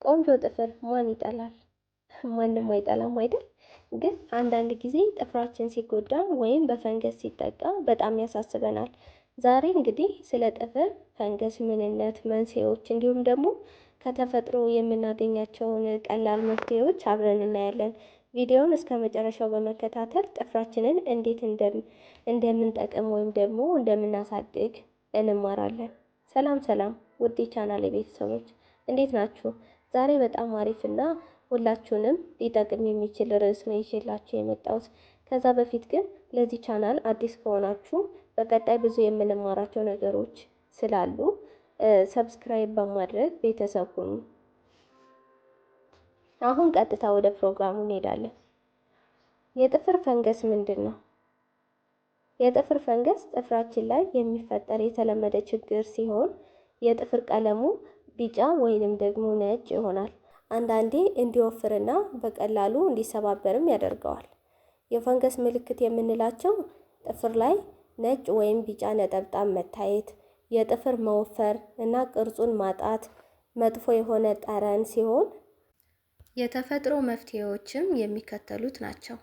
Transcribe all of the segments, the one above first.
ቆንጆ ጥፍር ማን ይጠላል? ማንም አይጠላም አይደል? ግን አንዳንድ ጊዜ ጥፍራችን ሲጎዳ ወይም በፈንገስ ሲጠቃ በጣም ያሳስበናል። ዛሬ እንግዲህ ስለ ጥፍር ፈንገስ ምንነት፣ መንስኤዎች እንዲሁም ደግሞ ከተፈጥሮ የምናገኛቸውን ቀላል መፍትሄዎች አብረን እናያለን። ቪዲዮውን እስከ መጨረሻው በመከታተል ጥፍራችንን እንዴት እንደምንጠቅም ወይም ደግሞ እንደምናሳድግ እንማራለን። ሰላም ሰላም ውድ የቻናሌ ቤተሰቦች እንዴት ናችሁ? ዛሬ በጣም አሪፍ እና ሁላችሁንም ሊጠቅም የሚችል ርዕስ ነው ይዤላችሁ የመጣሁት። ከዛ በፊት ግን ለዚህ ቻናል አዲስ ከሆናችሁ በቀጣይ ብዙ የምንማራቸው ነገሮች ስላሉ ሰብስክራይብ በማድረግ ቤተሰብ ሁኑ። አሁን ቀጥታ ወደ ፕሮግራሙ እንሄዳለን። የጥፍር ፈንገስ ምንድን ነው? የጥፍር ፈንገስ ጥፍራችን ላይ የሚፈጠር የተለመደ ችግር ሲሆን የጥፍር ቀለሙ ቢጫ ወይንም ደግሞ ነጭ ይሆናል። አንዳንዴ እንዲወፍርና በቀላሉ እንዲሰባበርም ያደርገዋል። የፈንገስ ምልክት የምንላቸው ጥፍር ላይ ነጭ ወይም ቢጫ ነጠብጣብ መታየት፣ የጥፍር መወፈር እና ቅርጹን ማጣት፣ መጥፎ የሆነ ጠረን ሲሆን የተፈጥሮ መፍትሄዎችም የሚከተሉት ናቸው።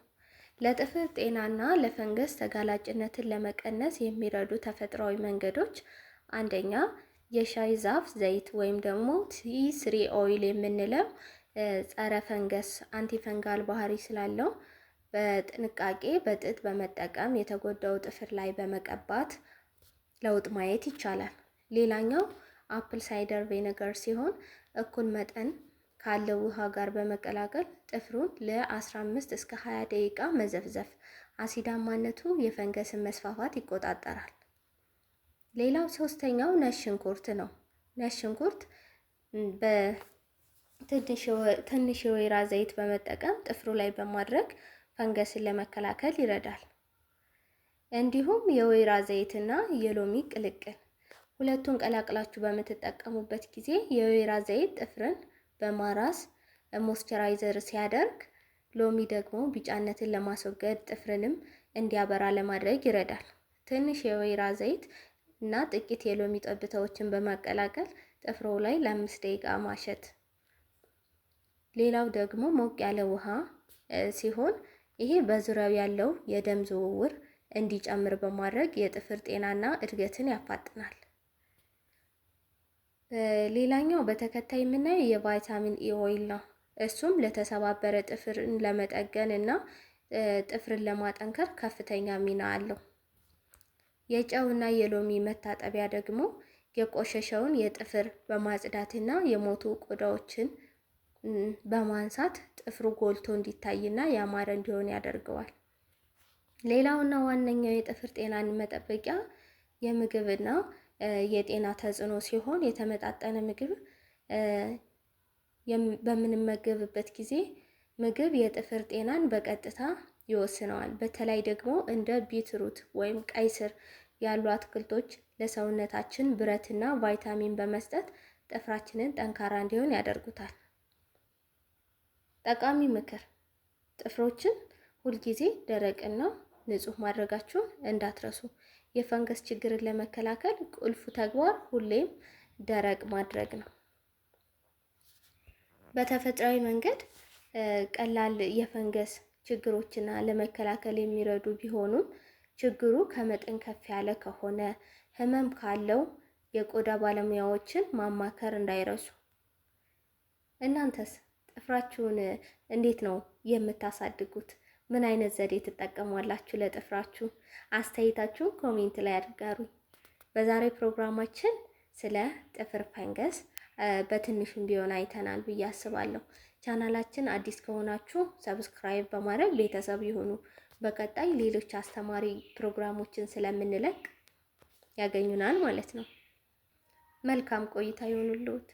ለጥፍር ጤናና ለፈንገስ ተጋላጭነትን ለመቀነስ የሚረዱ ተፈጥሯዊ መንገዶች፣ አንደኛ የሻይ ዛፍ ዘይት ወይም ደግሞ ቲ3 ኦይል የምንለው ጸረ ፈንገስ አንቲፈንጋል ባህሪ ስላለው በጥንቃቄ በጥጥ በመጠቀም የተጎዳው ጥፍር ላይ በመቀባት ለውጥ ማየት ይቻላል። ሌላኛው አፕል ሳይደር ቪኔጋር ሲሆን እኩል መጠን ካለው ውሃ ጋር በመቀላቀል ጥፍሩን ለ15 እስከ 20 ደቂቃ መዘፍዘፍ አሲዳማነቱ የፈንገስን መስፋፋት ይቆጣጠራል። ሌላው ሶስተኛው ነጭ ሽንኩርት ነው። ነጭ ሽንኩርት በትንሽ የወይራ ዘይት በመጠቀም ጥፍሩ ላይ በማድረግ ፈንገስን ለመከላከል ይረዳል። እንዲሁም የወይራ ዘይትና የሎሚ ቅልቅል ሁለቱን ቀላቅላችሁ በምትጠቀሙበት ጊዜ የወይራ ዘይት ጥፍርን በማራስ ሞይስቸራይዘር ሲያደርግ፣ ሎሚ ደግሞ ቢጫነትን ለማስወገድ ጥፍርንም እንዲያበራ ለማድረግ ይረዳል። ትንሽ የወይራ ዘይት እና ጥቂት የሎሚ ጠብታዎችን በማቀላቀል ጥፍሮ ላይ ለ5 ደቂቃ ማሸት። ሌላው ደግሞ ሞቅ ያለ ውሃ ሲሆን ይሄ በዙሪያው ያለው የደም ዝውውር እንዲጨምር በማድረግ የጥፍር ጤናና እድገትን ያፋጥናል። ሌላኛው በተከታይ የምናየው የቫይታሚን ኢ ኦይል ነው። እሱም ለተሰባበረ ጥፍርን ለመጠገን እና ጥፍርን ለማጠንከር ከፍተኛ ሚና አለው። የጨውና የሎሚ መታጠቢያ ደግሞ የቆሸሸውን የጥፍር በማጽዳትና የሞቱ ቆዳዎችን በማንሳት ጥፍሩ ጎልቶ እንዲታይና ያማረ እንዲሆን ያደርገዋል። ሌላውና ዋነኛው የጥፍር ጤናን መጠበቂያ የምግብና የጤና ተጽዕኖ ሲሆን የተመጣጠነ ምግብ በምንመገብበት ጊዜ ምግብ የጥፍር ጤናን በቀጥታ ይወስነዋል። በተለይ ደግሞ እንደ ቢትሩት ወይም ቀይ ስር ያሉ አትክልቶች ለሰውነታችን ብረትና ቫይታሚን በመስጠት ጥፍራችንን ጠንካራ እንዲሆን ያደርጉታል። ጠቃሚ ምክር፣ ጥፍሮችን ሁልጊዜ ደረቅና ንጹህ ማድረጋችሁን እንዳትረሱ። የፈንገስ ችግርን ለመከላከል ቁልፉ ተግባር ሁሌም ደረቅ ማድረግ ነው። በተፈጥሯዊ መንገድ ቀላል የፈንገስ ችግሮችና ለመከላከል የሚረዱ ቢሆኑም ችግሩ ከመጠን ከፍ ያለ ከሆነ ህመም ካለው የቆዳ ባለሙያዎችን ማማከር እንዳይረሱ። እናንተስ ጥፍራችሁን እንዴት ነው የምታሳድጉት? ምን አይነት ዘዴ ትጠቀማላችሁ ለጥፍራችሁ? አስተያየታችሁን ኮሜንት ላይ አድርጋሩኝ። በዛሬ ፕሮግራማችን ስለ ጥፍር ፈንገስ በትንሹም ቢሆን አይተናል ብዬ አስባለሁ። ቻናላችን አዲስ ከሆናችሁ ሰብስክራይብ በማድረግ ቤተሰብ ይሁኑ። በቀጣይ ሌሎች አስተማሪ ፕሮግራሞችን ስለምንለቅ ያገኙናል ማለት ነው። መልካም ቆይታ ይሁንልዎት።